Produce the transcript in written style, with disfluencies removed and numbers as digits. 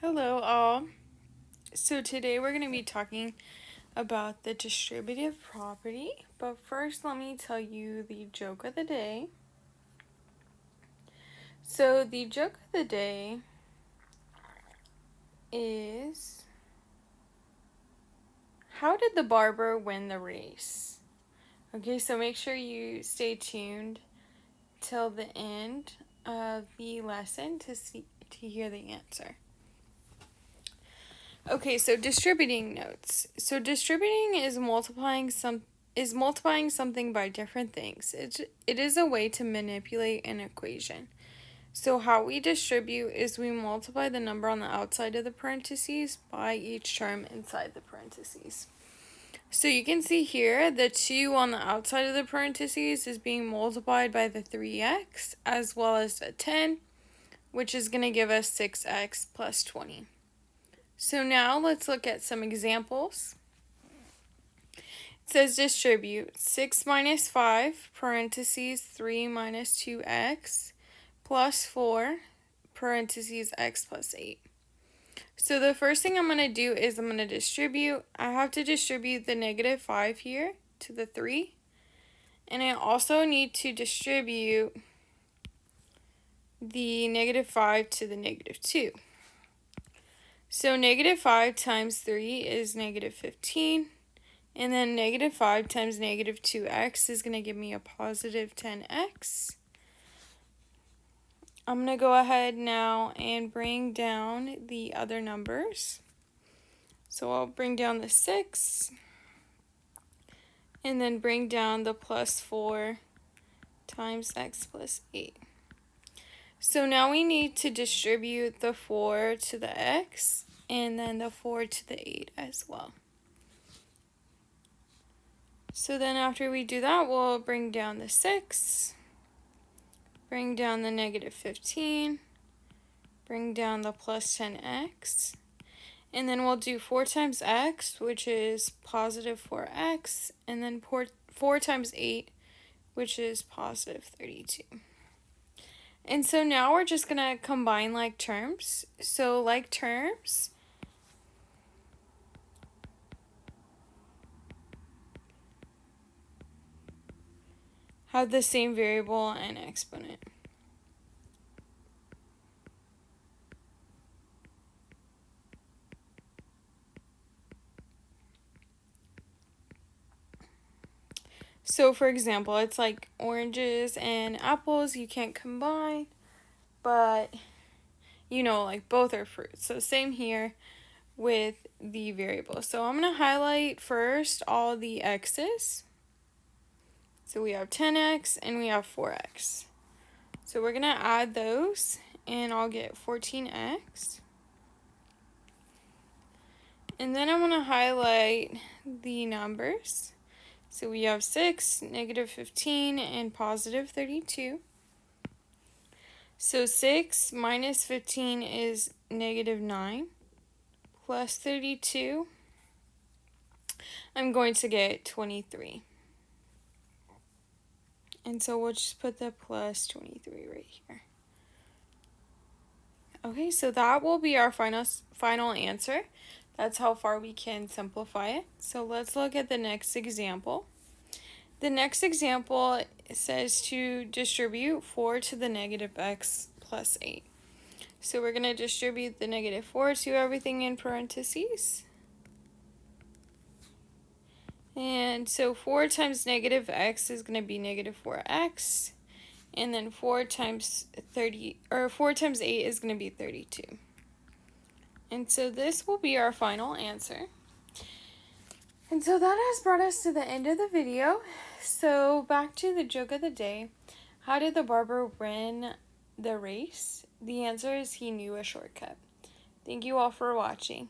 Hello all. So today we're going to be talking about the distributive property, but first let me tell you the joke of the day. So the joke of the day is, how did the barber win the race? Okay, so make sure you stay tuned till the end of the lesson to hear the answer. Okay, so distributing notes. So distributing is multiplying something by different things. It is a way to manipulate an equation. So how we distribute is we multiply the number on the outside of the parentheses by each term inside the parentheses. So you can see here the 2 on the outside of the parentheses is being multiplied by the 3x as well as the 10, which is going to give us 6x plus 20. So now let's look at some examples. It says distribute 6 minus 5, parentheses 3 minus 2x, plus 4, parentheses x plus 8. So the first thing I'm going to do is I'm going to distribute. I have to distribute the negative 5 here to the 3. And I also need to distribute the negative 5 to the negative 2. So negative 5 times 3 is negative 15. And then negative 5 times negative 2x is going to give me a positive 10x. I'm going to go ahead now and bring down the other numbers. So I'll bring down the 6. And then bring down the plus 4 times x plus 8. So now we need to distribute the 4 to the x and then the 4 to the 8 as well. So then after we do that, we'll bring down the 6, bring down the negative 15, bring down the plus 10x, and then we'll do 4 times x, which is positive 4x, and then 4 times 8, which is positive 32. And so now we're just going to combine like terms. So like terms have the same variable and exponent. So for example, it's like oranges and apples you can't combine, but like both are fruits. So same here with the variable. So I'm going to highlight first all the x's. So we have 10x and we have 4x. So we're going to add those and I'll get 14x. And then I'm going to highlight the numbers. So we have 6, negative 15, and positive 32. So 6 minus 15 is negative 9, plus 32, I'm going to get 23. And so we'll just put the plus 23 right here. Okay, so that will be our final answer. That's how far we can simplify it. So let's look at the next example. The next example says to distribute 4 to the negative x plus 8. So we're going to distribute the negative 4 to everything in parentheses. And so 4 times negative x is going to be negative 4x. And then 4 times 8 is going to be 32. And so this will be our final answer. And so that has brought us to the end of the video. So back to the joke of the day. How did the barber win the race? The answer is he knew a shortcut. Thank you all for watching.